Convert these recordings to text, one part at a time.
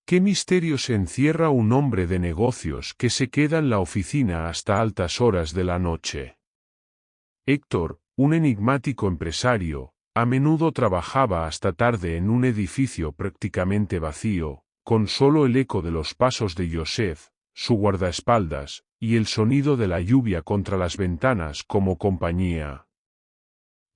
¿Qué misterios encierra un hombre de negocios que se queda en la oficina hasta altas horas de la noche? Héctor, un enigmático empresario, a menudo trabajaba hasta tarde en un edificio prácticamente vacío, con solo el eco de los pasos de Joseph, su guardaespaldas, y el sonido de la lluvia contra las ventanas como compañía.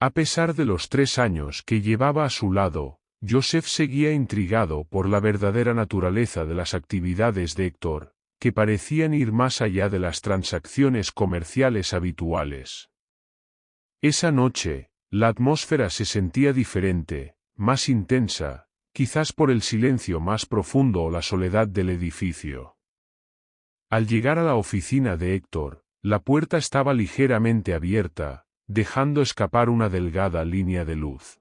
A pesar de los 3 años que llevaba a su lado, Joseph seguía intrigado por la verdadera naturaleza de las actividades de Héctor, que parecían ir más allá de las transacciones comerciales habituales. Esa noche, la atmósfera se sentía diferente, más intensa, quizás por el silencio más profundo o la soledad del edificio. Al llegar a la oficina de Héctor, la puerta estaba ligeramente abierta, dejando escapar una delgada línea de luz.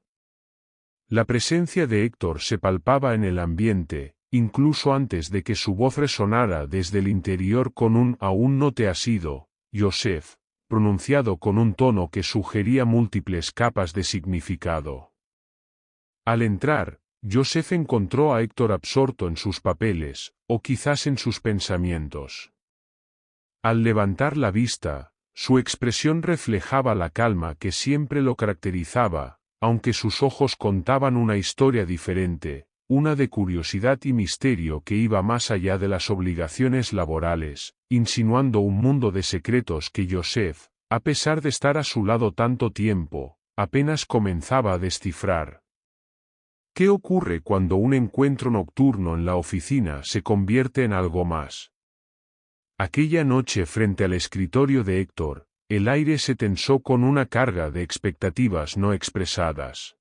La presencia de Héctor se palpaba en el ambiente, incluso antes de que su voz resonara desde el interior con un «aún no te has ido, Joseph», pronunciado con un tono que sugería múltiples capas de significado. Al entrar, Joseph encontró a Héctor absorto en sus papeles, o quizás en sus pensamientos. Al levantar la vista, su expresión reflejaba la calma que siempre lo caracterizaba, aunque sus ojos contaban una historia diferente, una de curiosidad y misterio que iba más allá de las obligaciones laborales, insinuando un mundo de secretos que Joseph, a pesar de estar a su lado tanto tiempo, apenas comenzaba a descifrar. ¿Qué ocurre cuando un encuentro nocturno en la oficina se convierte en algo más? Aquella noche frente al escritorio de Héctor, el aire se tensó con una carga de expectativas no expresadas.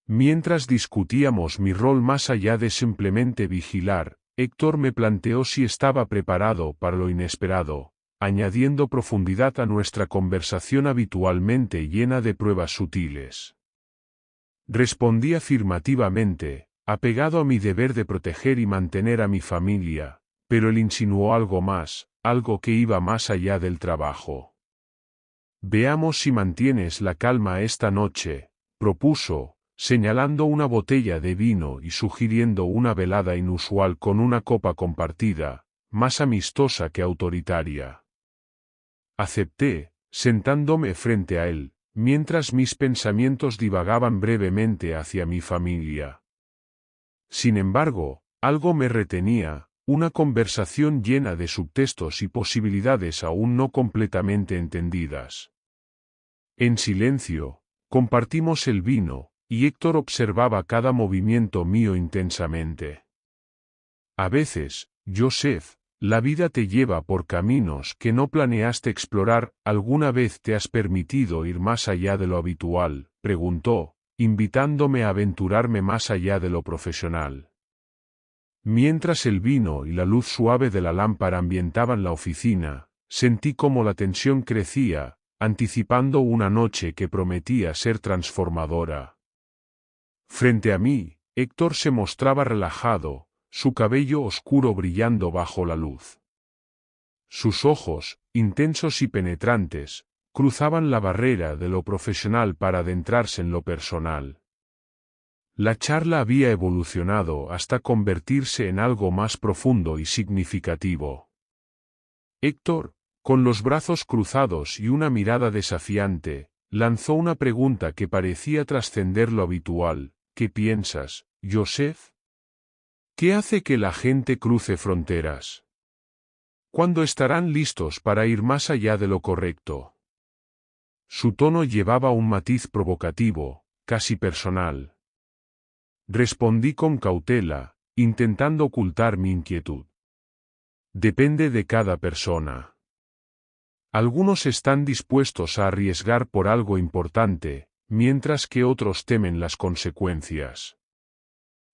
Mientras discutíamos mi rol más allá de simplemente vigilar, Héctor me planteó si estaba preparado para lo inesperado, añadiendo profundidad a nuestra conversación habitualmente llena de pruebas sutiles. Respondí afirmativamente, apegado a mi deber de proteger y mantener a mi familia, pero él insinuó algo más, algo que iba más allá del trabajo. «Veamos si mantienes la calma esta noche», propuso, señalando una botella de vino y sugiriendo una velada inusual con una copa compartida, más amistosa que autoritaria. Acepté, sentándome frente a él, mientras mis pensamientos divagaban brevemente hacia mi familia. Sin embargo, algo me retenía, una conversación llena de subtextos y posibilidades aún no completamente entendidas. En silencio, compartimos el vino, y Héctor observaba cada movimiento mío intensamente. A veces, Joseph, la vida te lleva por caminos que no planeaste explorar. ¿Alguna vez te has permitido ir más allá de lo habitual?, preguntó, invitándome a aventurarme más allá de lo profesional. Mientras el vino y la luz suave de la lámpara ambientaban la oficina, sentí cómo la tensión crecía, anticipando una noche que prometía ser transformadora. Frente a mí, Héctor se mostraba relajado, su cabello oscuro brillando bajo la luz. Sus ojos, intensos y penetrantes, cruzaban la barrera de lo profesional para adentrarse en lo personal. La charla había evolucionado hasta convertirse en algo más profundo y significativo. Héctor, con los brazos cruzados y una mirada desafiante, lanzó una pregunta que parecía trascender lo habitual. ¿Qué piensas, Joseph? ¿Qué hace que la gente cruce fronteras? ¿Cuándo estarán listos para ir más allá de lo correcto? Su tono llevaba un matiz provocativo, casi personal. Respondí con cautela, intentando ocultar mi inquietud. Depende de cada persona. Algunos están dispuestos a arriesgar por algo importante, mientras que otros temen las consecuencias.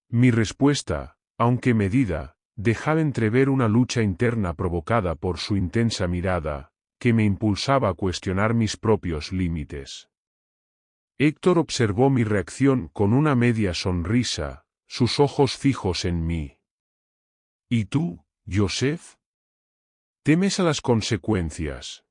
Mi respuesta, aunque medida, dejaba entrever una lucha interna provocada por su intensa mirada, que me impulsaba a cuestionar mis propios límites. Héctor observó mi reacción con una media sonrisa, sus ojos fijos en mí. ¿Y tú, Joseph? ¿Temes a las consecuencias?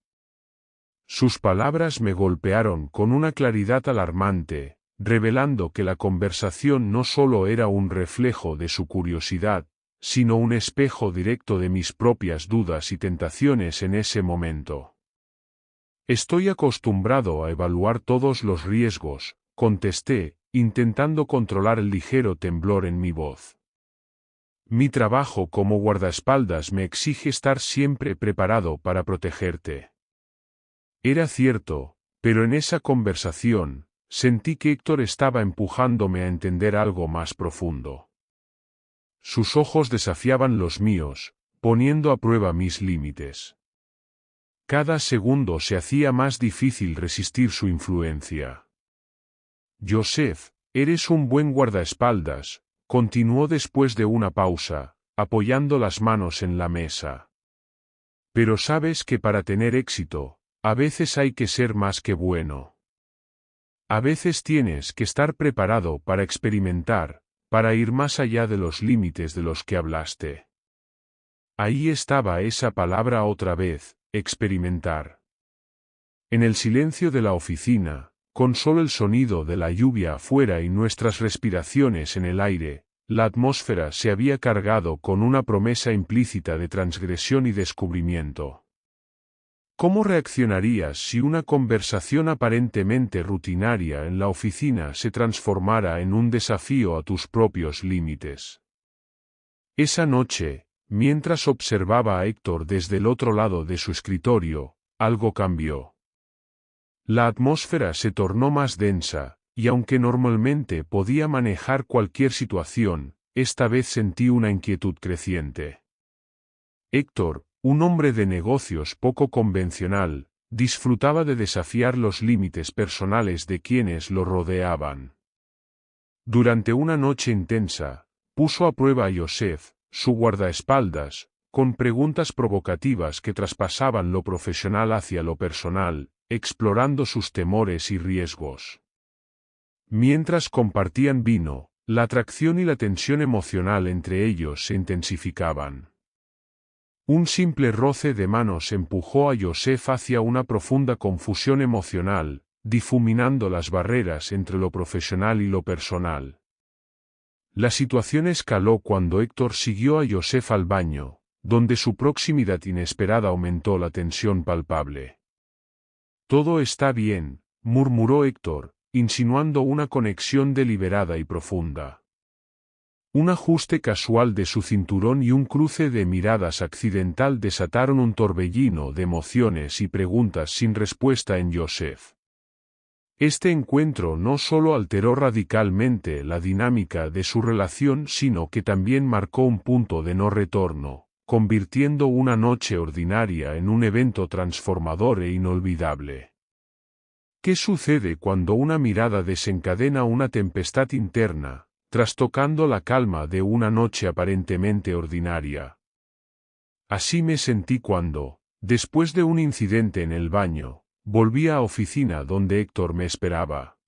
Sus palabras me golpearon con una claridad alarmante, revelando que la conversación no solo era un reflejo de su curiosidad, sino un espejo directo de mis propias dudas y tentaciones en ese momento. Estoy acostumbrado a evaluar todos los riesgos, contesté, intentando controlar el ligero temblor en mi voz. Mi trabajo como guardaespaldas me exige estar siempre preparado para protegerte. Era cierto, pero en esa conversación, sentí que Héctor estaba empujándome a entender algo más profundo. Sus ojos desafiaban los míos, poniendo a prueba mis límites. Cada segundo se hacía más difícil resistir su influencia. Joseph, eres un buen guardaespaldas, continuó después de una pausa, apoyando las manos en la mesa. Pero sabes que para tener éxito, a veces hay que ser más que bueno. A veces tienes que estar preparado para experimentar, para ir más allá de los límites de los que hablaste. Ahí estaba esa palabra otra vez, experimentar. En el silencio de la oficina, con solo el sonido de la lluvia afuera y nuestras respiraciones en el aire, la atmósfera se había cargado con una promesa implícita de transgresión y descubrimiento. ¿Cómo reaccionarías si una conversación aparentemente rutinaria en la oficina se transformara en un desafío a tus propios límites? Esa noche, mientras observaba a Héctor desde el otro lado de su escritorio, algo cambió. La atmósfera se tornó más densa, y aunque normalmente podía manejar cualquier situación, esta vez sentí una inquietud creciente. Héctor, un hombre de negocios poco convencional, disfrutaba de desafiar los límites personales de quienes lo rodeaban. Durante una noche intensa, puso a prueba a Joseph, su guardaespaldas, con preguntas provocativas que traspasaban lo profesional hacia lo personal, explorando sus temores y riesgos. Mientras compartían vino, la atracción y la tensión emocional entre ellos se intensificaban. Un simple roce de manos empujó a Joseph hacia una profunda confusión emocional, difuminando las barreras entre lo profesional y lo personal. La situación escaló cuando Héctor siguió a Joseph al baño, donde su proximidad inesperada aumentó la tensión palpable. «Todo está bien», murmuró Héctor, insinuando una conexión deliberada y profunda. Un ajuste casual de su cinturón y un cruce de miradas accidental desataron un torbellino de emociones y preguntas sin respuesta en Joseph. Este encuentro no solo alteró radicalmente la dinámica de su relación, sino que también marcó un punto de no retorno, convirtiendo una noche ordinaria en un evento transformador e inolvidable. ¿Qué sucede cuando una mirada desencadena una tempestad interna, trastocando la calma de una noche aparentemente ordinaria? Así me sentí cuando, después de un incidente en el baño, volví a la oficina donde Héctor me esperaba.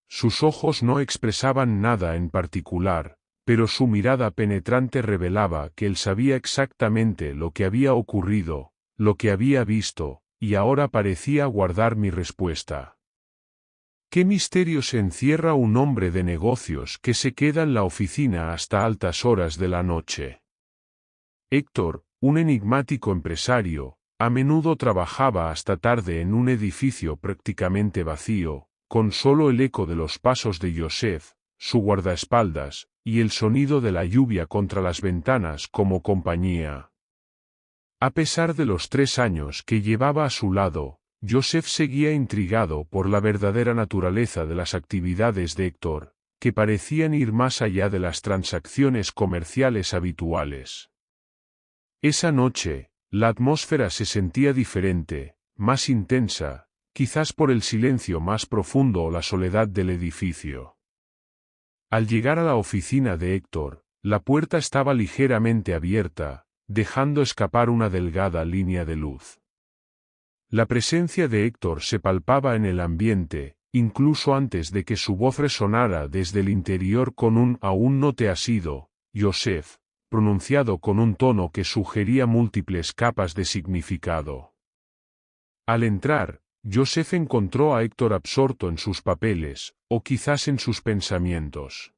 Sus ojos no expresaban nada en particular, pero su mirada penetrante revelaba que él sabía exactamente lo que había ocurrido, lo que había visto, y ahora parecía guardar mi respuesta. ¿Qué misterios encierra un hombre de negocios que se queda en la oficina hasta altas horas de la noche? Héctor, un enigmático empresario, a menudo trabajaba hasta tarde en un edificio prácticamente vacío, con solo el eco de los pasos de Joseph, su guardaespaldas, y el sonido de la lluvia contra las ventanas como compañía. A pesar de los 3 años que llevaba a su lado, Joseph seguía intrigado por la verdadera naturaleza de las actividades de Héctor, que parecían ir más allá de las transacciones comerciales habituales. Esa noche, la atmósfera se sentía diferente, más intensa, quizás por el silencio más profundo o la soledad del edificio. Al llegar a la oficina de Héctor, la puerta estaba ligeramente abierta, dejando escapar una delgada línea de luz. La presencia de Héctor se palpaba en el ambiente, incluso antes de que su voz resonara desde el interior con un «aún no te has ido, Joseph», pronunciado con un tono que sugería múltiples capas de significado. Al entrar, Joseph encontró a Héctor absorto en sus papeles, o quizás en sus pensamientos.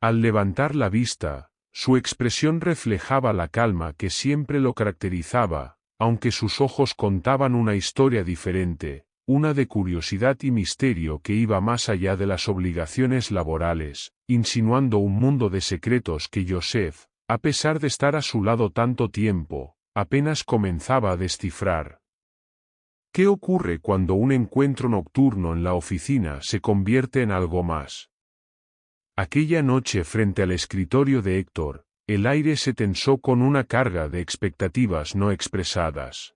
Al levantar la vista, Su expresión reflejaba la calma que siempre lo caracterizaba, aunque sus ojos contaban una historia diferente, una de curiosidad y misterio que iba más allá de las obligaciones laborales, insinuando un mundo de secretos que Joseph, a pesar de estar a su lado tanto tiempo, apenas comenzaba a descifrar. ¿Qué ocurre cuando un encuentro nocturno en la oficina se convierte en algo más? Aquella noche frente al escritorio de Héctor, el aire se tensó con una carga de expectativas no expresadas.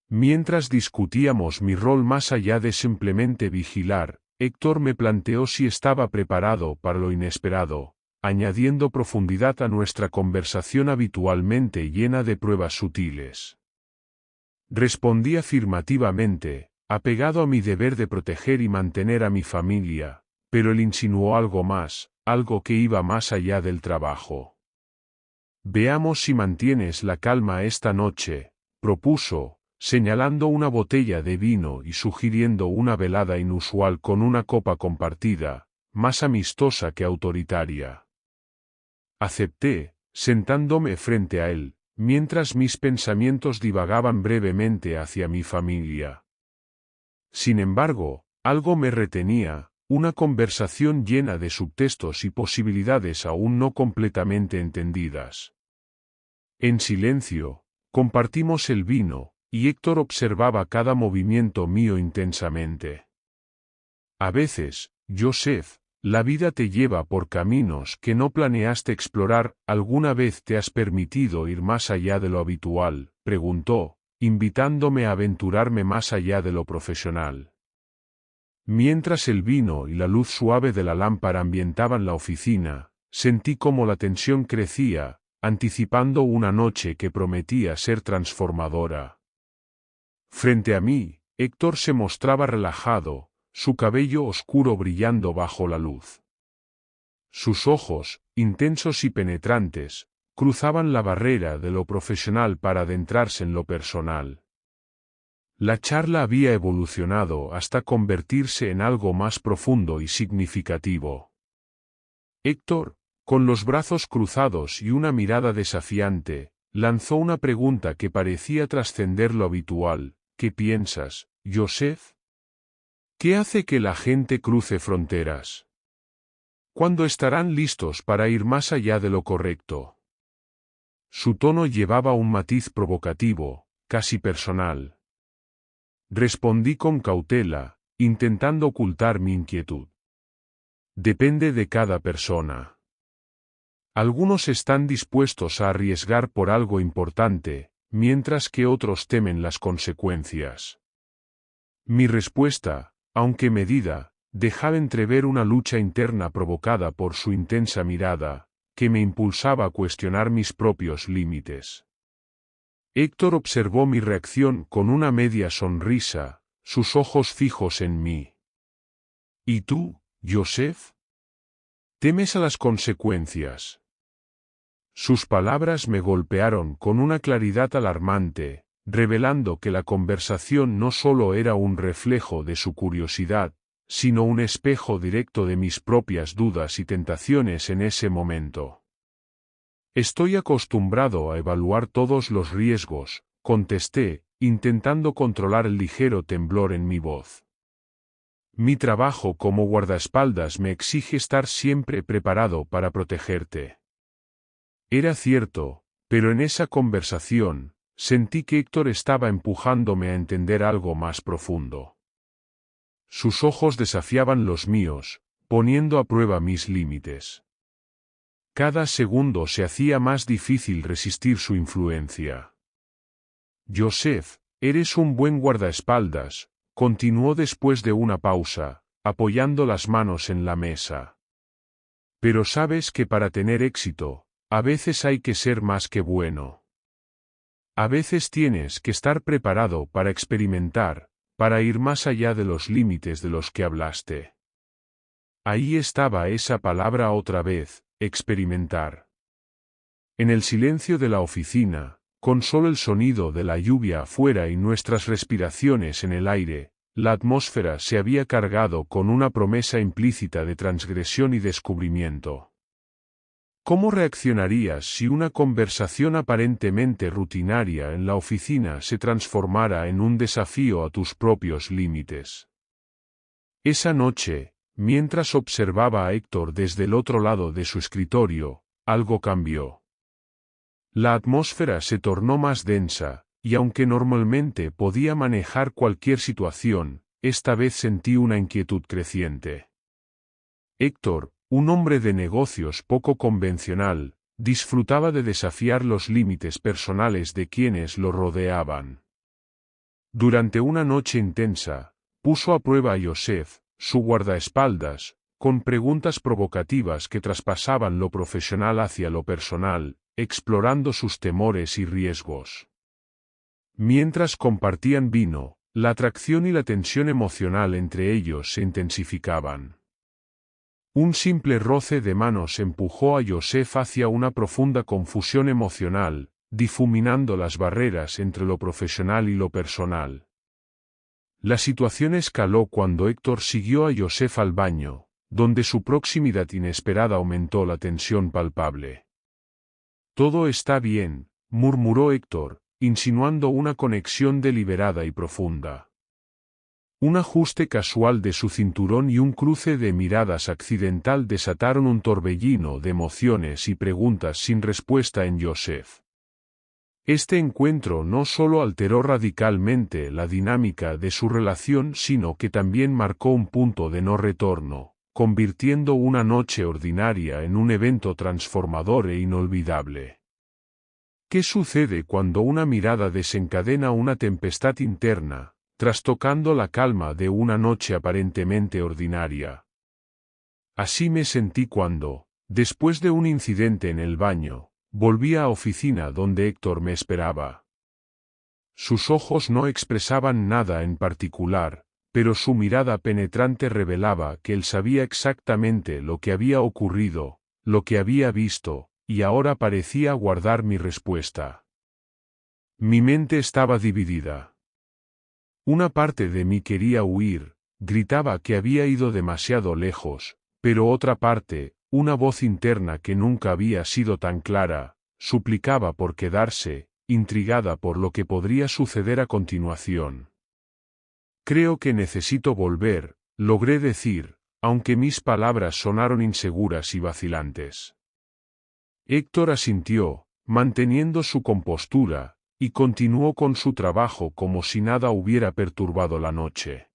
Mientras discutíamos mi rol más allá de simplemente vigilar, Héctor me planteó si estaba preparado para lo inesperado, añadiendo profundidad a nuestra conversación habitualmente llena de pruebas sutiles. Respondí afirmativamente, apegado a mi deber de proteger y mantener a mi familia, pero él insinuó algo más, algo que iba más allá del trabajo. Veamos si mantienes la calma esta noche, propuso, señalando una botella de vino y sugiriendo una velada inusual con una copa compartida, más amistosa que autoritaria. Acepté, sentándome frente a él, mientras mis pensamientos divagaban brevemente hacia mi familia. Sin embargo, algo me retenía, una conversación llena de subtextos y posibilidades aún no completamente entendidas. En silencio, compartimos el vino, y Héctor observaba cada movimiento mío intensamente. A veces, Joseph, la vida te lleva por caminos que no planeaste explorar. ¿Alguna vez te has permitido ir más allá de lo habitual?, preguntó, invitándome a aventurarme más allá de lo profesional. Mientras el vino y la luz suave de la lámpara ambientaban la oficina, sentí cómo la tensión crecía, anticipando una noche que prometía ser transformadora. Frente a mí, Héctor se mostraba relajado, su cabello oscuro brillando bajo la luz. Sus ojos, intensos y penetrantes, cruzaban la barrera de lo profesional para adentrarse en lo personal. La charla había evolucionado hasta convertirse en algo más profundo y significativo. Héctor, con los brazos cruzados y una mirada desafiante, lanzó una pregunta que parecía trascender lo habitual. ¿Qué piensas, Joseph? ¿Qué hace que la gente cruce fronteras? ¿Cuándo estarán listos para ir más allá de lo correcto? Su tono llevaba un matiz provocativo, casi personal. Respondí con cautela, intentando ocultar mi inquietud. Depende de cada persona. Algunos están dispuestos a arriesgar por algo importante, mientras que otros temen las consecuencias. Mi respuesta, aunque medida, dejaba entrever una lucha interna provocada por su intensa mirada, que me impulsaba a cuestionar mis propios límites. Héctor observó mi reacción con una media sonrisa, sus ojos fijos en mí. ¿Y tú, Joseph? ¿Temes a las consecuencias? Sus palabras me golpearon con una claridad alarmante, revelando que la conversación no solo era un reflejo de su curiosidad, sino un espejo directo de mis propias dudas y tentaciones en ese momento. Estoy acostumbrado a evaluar todos los riesgos, contesté, intentando controlar el ligero temblor en mi voz. Mi trabajo como guardaespaldas me exige estar siempre preparado para protegerte. Era cierto, pero en esa conversación, sentí que Héctor estaba empujándome a entender algo más profundo. Sus ojos desafiaban los míos, poniendo a prueba mis límites. Cada segundo se hacía más difícil resistir su influencia. Joseph, eres un buen guardaespaldas, continuó después de una pausa, apoyando las manos en la mesa. Pero sabes que para tener éxito, a veces hay que ser más que bueno. A veces tienes que estar preparado para experimentar, para ir más allá de los límites de los que hablaste. Ahí estaba esa palabra otra vez, experimentar. En el silencio de la oficina, con solo el sonido de la lluvia afuera y nuestras respiraciones en el aire, la atmósfera se había cargado con una promesa implícita de transgresión y descubrimiento. ¿Cómo reaccionarías si una conversación aparentemente rutinaria en la oficina se transformara en un desafío a tus propios límites? Esa noche, mientras observaba a Héctor desde el otro lado de su escritorio, algo cambió. La atmósfera se tornó más densa, y aunque normalmente podía manejar cualquier situación, esta vez sentí una inquietud creciente. Héctor, un hombre de negocios poco convencional, disfrutaba de desafiar los límites personales de quienes lo rodeaban. Durante una noche intensa, puso a prueba a Joseph, su guardaespaldas, con preguntas provocativas que traspasaban lo profesional hacia lo personal, explorando sus temores y riesgos. Mientras compartían vino, la atracción y la tensión emocional entre ellos se intensificaban. Un simple roce de manos empujó a Joseph hacia una profunda confusión emocional, difuminando las barreras entre lo profesional y lo personal. La situación escaló cuando Héctor siguió a Joseph al baño, donde su proximidad inesperada aumentó la tensión palpable. «Todo está bien», murmuró Héctor, insinuando una conexión deliberada y profunda. Un ajuste casual de su cinturón y un cruce de miradas accidental desataron un torbellino de emociones y preguntas sin respuesta en Joseph. Este encuentro no solo alteró radicalmente la dinámica de su relación, sino que también marcó un punto de no retorno, convirtiendo una noche ordinaria en un evento transformador e inolvidable. ¿Qué sucede cuando una mirada desencadena una tempestad interna, trastocando la calma de una noche aparentemente ordinaria? Así me sentí cuando, después de un incidente en el baño, volví a la oficina donde Héctor me esperaba. Sus ojos no expresaban nada en particular, pero su mirada penetrante revelaba que él sabía exactamente lo que había ocurrido, lo que había visto, y ahora parecía guardar mi respuesta. Mi mente estaba dividida. Una parte de mí quería huir, gritaba que había ido demasiado lejos, pero otra parte, una voz interna que nunca había sido tan clara, suplicaba por quedarse, intrigada por lo que podría suceder a continuación. «Creo que necesito volver», logré decir, aunque mis palabras sonaron inseguras y vacilantes. Héctor asintió, manteniendo su compostura, y continuó con su trabajo como si nada hubiera perturbado la noche.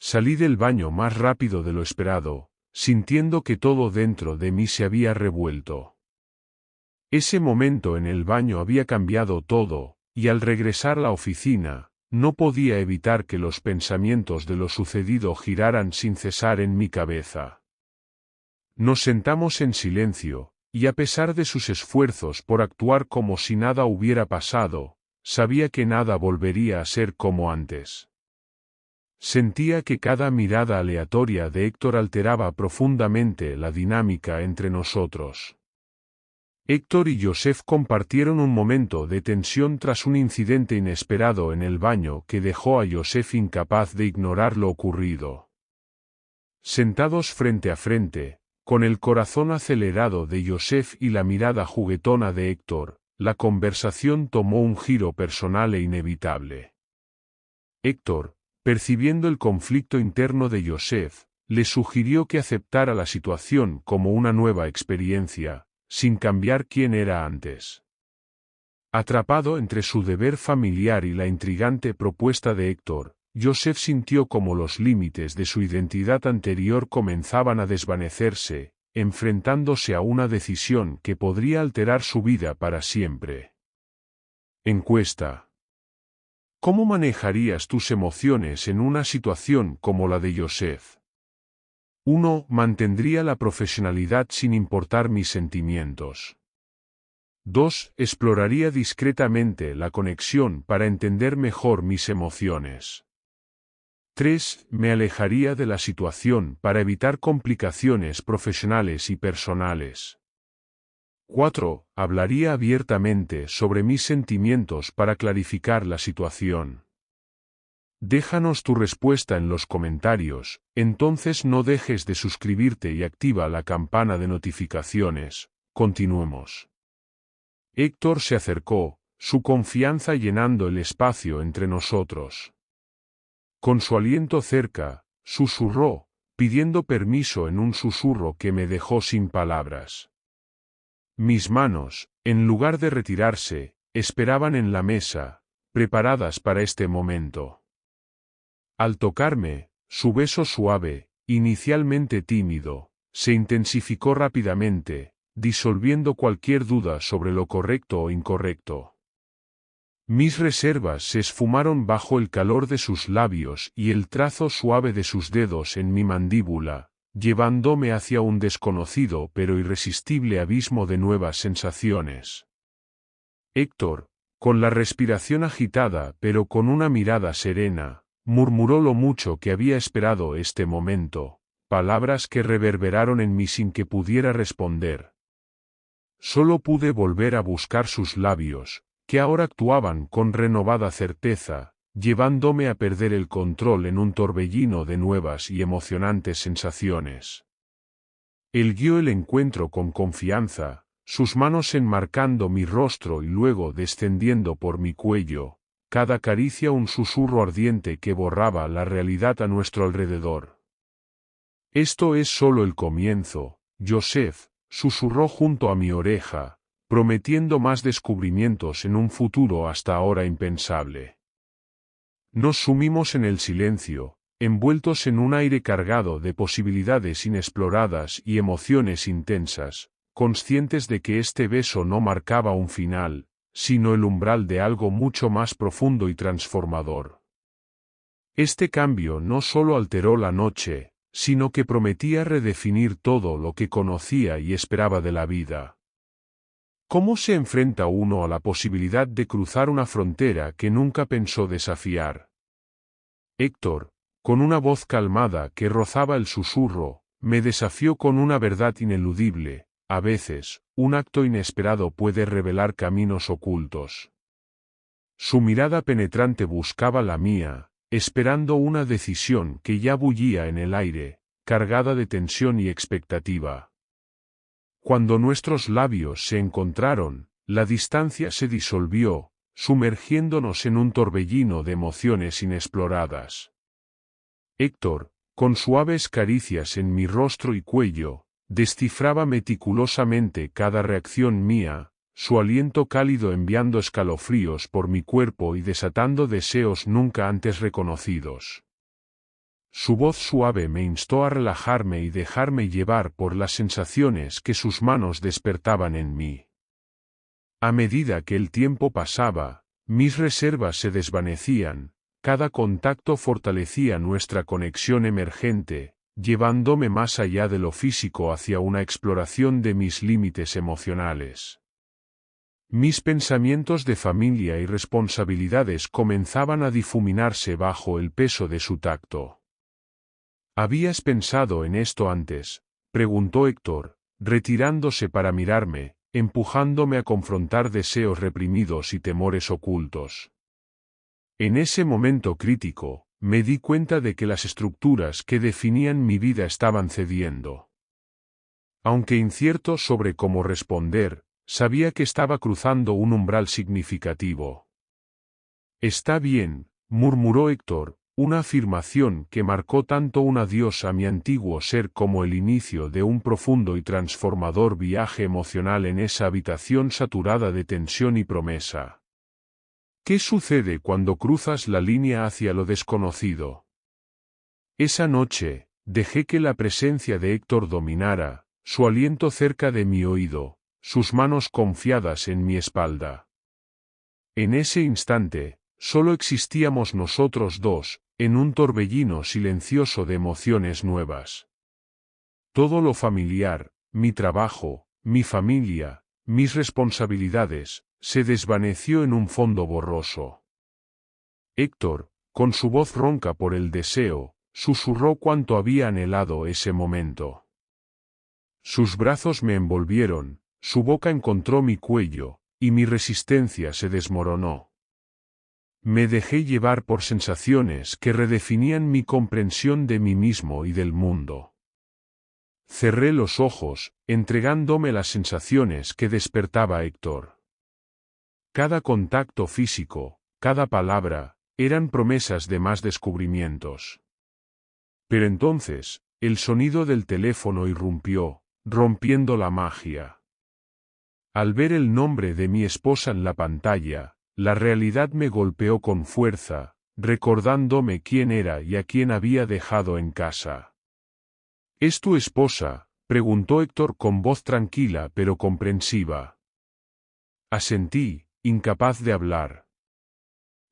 Salí del baño más rápido de lo esperado, sintiendo que todo dentro de mí se había revuelto. Ese momento en el baño había cambiado todo, y al regresar a la oficina, no podía evitar que los pensamientos de lo sucedido giraran sin cesar en mi cabeza. Nos sentamos en silencio, y a pesar de sus esfuerzos por actuar como si nada hubiera pasado, sabía que nada volvería a ser como antes. Sentía que cada mirada aleatoria de Héctor alteraba profundamente la dinámica entre nosotros. Héctor y Joseph compartieron un momento de tensión tras un incidente inesperado en el baño que dejó a Joseph incapaz de ignorar lo ocurrido. Sentados frente a frente, con el corazón acelerado de Joseph y la mirada juguetona de Héctor, la conversación tomó un giro personal e inevitable. Héctor, percibiendo el conflicto interno de Joseph, le sugirió que aceptara la situación como una nueva experiencia, sin cambiar quién era antes. Atrapado entre su deber familiar y la intrigante propuesta de Héctor, Joseph sintió como los límites de su identidad anterior comenzaban a desvanecerse, enfrentándose a una decisión que podría alterar su vida para siempre. Encuesta. ¿Cómo manejarías tus emociones en una situación como la de Joseph? 1. Mantendría la profesionalidad sin importar mis sentimientos. 2. Exploraría discretamente la conexión para entender mejor mis emociones. 3. Me alejaría de la situación para evitar complicaciones profesionales y personales. 4. Hablaría abiertamente sobre mis sentimientos para clarificar la situación. Déjanos tu respuesta en los comentarios, entonces no dejes de suscribirte y activa la campana de notificaciones, continuemos. Héctor se acercó, su confianza llenando el espacio entre nosotros. Con su aliento cerca, susurró, pidiendo permiso en un susurro que me dejó sin palabras. Mis manos, en lugar de retirarse, esperaban en la mesa, preparadas para este momento. Al tocarme, su beso suave, inicialmente tímido, se intensificó rápidamente, disolviendo cualquier duda sobre lo correcto o incorrecto. Mis reservas se esfumaron bajo el calor de sus labios y el trazo suave de sus dedos en mi mandíbula, llevándome hacia un desconocido pero irresistible abismo de nuevas sensaciones. Héctor, con la respiración agitada pero con una mirada serena, murmuró lo mucho que había esperado este momento, palabras que reverberaron en mí sin que pudiera responder. Solo pude volver a buscar sus labios, que ahora actuaban con renovada certeza, llevándome a perder el control en un torbellino de nuevas y emocionantes sensaciones. Él guió el encuentro con confianza, sus manos enmarcando mi rostro y luego descendiendo por mi cuello, cada caricia un susurro ardiente que borraba la realidad a nuestro alrededor. Esto es solo el comienzo, Joseph, susurró junto a mi oreja, prometiendo más descubrimientos en un futuro hasta ahora impensable. Nos sumimos en el silencio, envueltos en un aire cargado de posibilidades inexploradas y emociones intensas, conscientes de que este beso no marcaba un final, sino el umbral de algo mucho más profundo y transformador. Este cambio no solo alteró la noche, sino que prometía redefinir todo lo que conocía y esperaba de la vida. ¿Cómo se enfrenta uno a la posibilidad de cruzar una frontera que nunca pensó desafiar? Héctor, con una voz calmada que rozaba el susurro, me desafió con una verdad ineludible: a veces, un acto inesperado puede revelar caminos ocultos. Su mirada penetrante buscaba la mía, esperando una decisión que ya bullía en el aire, cargada de tensión y expectativa. Cuando nuestros labios se encontraron, la distancia se disolvió, sumergiéndonos en un torbellino de emociones inexploradas. Héctor, con suaves caricias en mi rostro y cuello, descifraba meticulosamente cada reacción mía, su aliento cálido enviando escalofríos por mi cuerpo y desatando deseos nunca antes reconocidos. Su voz suave me instó a relajarme y dejarme llevar por las sensaciones que sus manos despertaban en mí. A medida que el tiempo pasaba, mis reservas se desvanecían, cada contacto fortalecía nuestra conexión emergente, llevándome más allá de lo físico hacia una exploración de mis límites emocionales. Mis pensamientos de familia y responsabilidades comenzaban a difuminarse bajo el peso de su tacto. ¿Habías pensado en esto antes?, preguntó Héctor, retirándose para mirarme, empujándome a confrontar deseos reprimidos y temores ocultos. En ese momento crítico, me di cuenta de que las estructuras que definían mi vida estaban cediendo. Aunque incierto sobre cómo responder, sabía que estaba cruzando un umbral significativo. Está bien, murmuró Héctor, una afirmación que marcó tanto un adiós a mi antiguo ser como el inicio de un profundo y transformador viaje emocional en esa habitación saturada de tensión y promesa. ¿Qué sucede cuando cruzas la línea hacia lo desconocido? Esa noche, dejé que la presencia de Héctor dominara, su aliento cerca de mi oído, sus manos confiadas en mi espalda. En ese instante, solo existíamos nosotros dos, en un torbellino silencioso de emociones nuevas. Todo lo familiar, mi trabajo, mi familia, mis responsabilidades, se desvaneció en un fondo borroso. Héctor, con su voz ronca por el deseo, susurró cuánto había anhelado ese momento. Sus brazos me envolvieron, su boca encontró mi cuello, y mi resistencia se desmoronó. Me dejé llevar por sensaciones que redefinían mi comprensión de mí mismo y del mundo. Cerré los ojos, entregándome las sensaciones que despertaba Héctor. Cada contacto físico, cada palabra, eran promesas de más descubrimientos. Pero entonces, el sonido del teléfono irrumpió, rompiendo la magia. Al ver el nombre de mi esposa en la pantalla, la realidad me golpeó con fuerza, recordándome quién era y a quién había dejado en casa. ¿Es tu esposa?, preguntó Héctor con voz tranquila pero comprensiva. Asentí, incapaz de hablar.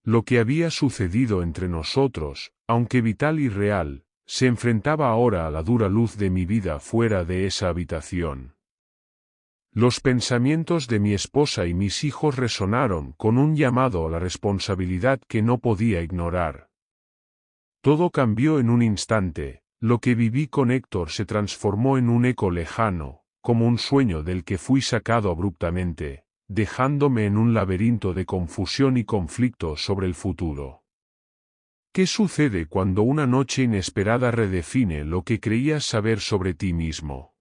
Lo que había sucedido entre nosotros, aunque vital y real, se enfrentaba ahora a la dura luz de mi vida fuera de esa habitación. Los pensamientos de mi esposa y mis hijos resonaron con un llamado a la responsabilidad que no podía ignorar. Todo cambió en un instante. Lo que viví con Héctor se transformó en un eco lejano, como un sueño del que fui sacado abruptamente, dejándome en un laberinto de confusión y conflicto sobre el futuro. ¿Qué sucede cuando una noche inesperada redefine lo que creías saber sobre ti mismo?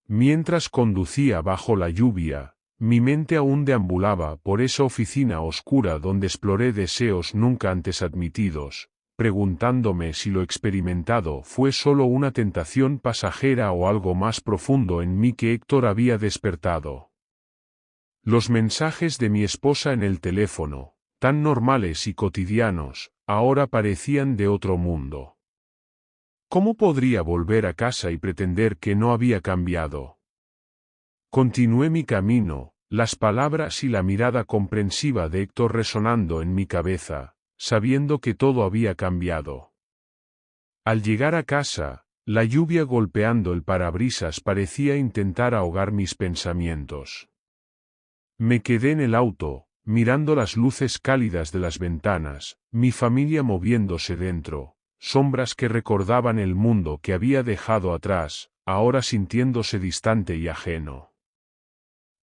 Mientras conducía bajo la lluvia, mi mente aún deambulaba por esa oficina oscura donde exploré deseos nunca antes admitidos, preguntándome si lo experimentado fue solo una tentación pasajera o algo más profundo en mí que Héctor había despertado. Los mensajes de mi esposa en el teléfono, tan normales y cotidianos, ahora parecían de otro mundo. ¿Cómo podría volver a casa y pretender que no había cambiado? Continué mi camino, las palabras y la mirada comprensiva de Héctor resonando en mi cabeza, sabiendo que todo había cambiado. Al llegar a casa, la lluvia golpeando el parabrisas parecía intentar ahogar mis pensamientos. Me quedé en el auto, mirando las luces cálidas de las ventanas, mi familia moviéndose dentro, sombras que recordaban el mundo que había dejado atrás, ahora sintiéndose distante y ajeno.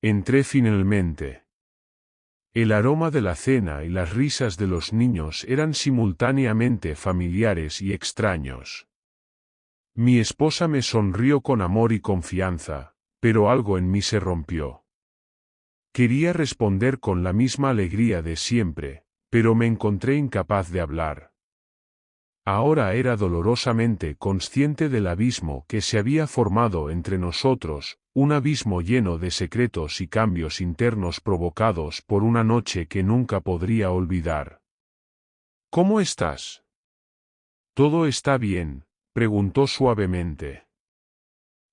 Entré finalmente. El aroma de la cena y las risas de los niños eran simultáneamente familiares y extraños. Mi esposa me sonrió con amor y confianza, pero algo en mí se rompió. Quería responder con la misma alegría de siempre, pero me encontré incapaz de hablar. Ahora era dolorosamente consciente del abismo que se había formado entre nosotros, un abismo lleno de secretos y cambios internos provocados por una noche que nunca podría olvidar. ¿Cómo estás? ¿Todo está bien?, preguntó suavemente.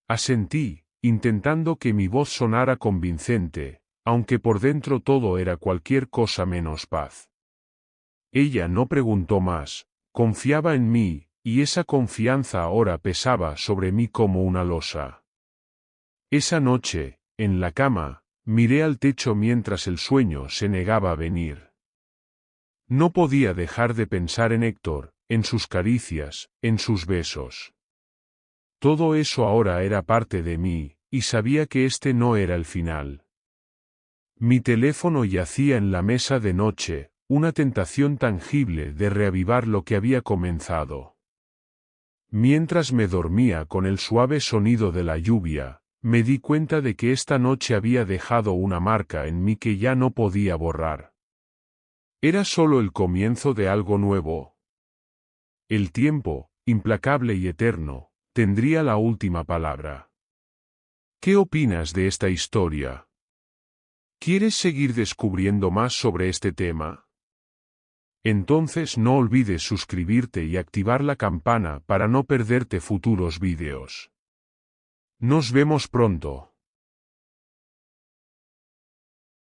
Asentí, intentando que mi voz sonara convincente, aunque por dentro todo era cualquier cosa menos paz. Ella no preguntó más. Confiaba en mí, y esa confianza ahora pesaba sobre mí como una losa. Esa noche, en la cama, miré al techo mientras el sueño se negaba a venir. No podía dejar de pensar en Héctor, en sus caricias, en sus besos. Todo eso ahora era parte de mí, y sabía que este no era el final. Mi teléfono yacía en la mesa de noche, una tentación tangible de reavivar lo que había comenzado. Mientras me dormía con el suave sonido de la lluvia, me di cuenta de que esta noche había dejado una marca en mí que ya no podía borrar. Era solo el comienzo de algo nuevo. El tiempo, implacable y eterno, tendría la última palabra. ¿Qué opinas de esta historia? ¿Quieres seguir descubriendo más sobre este tema? Entonces no olvides suscribirte y activar la campana para no perderte futuros vídeos. Nos vemos pronto.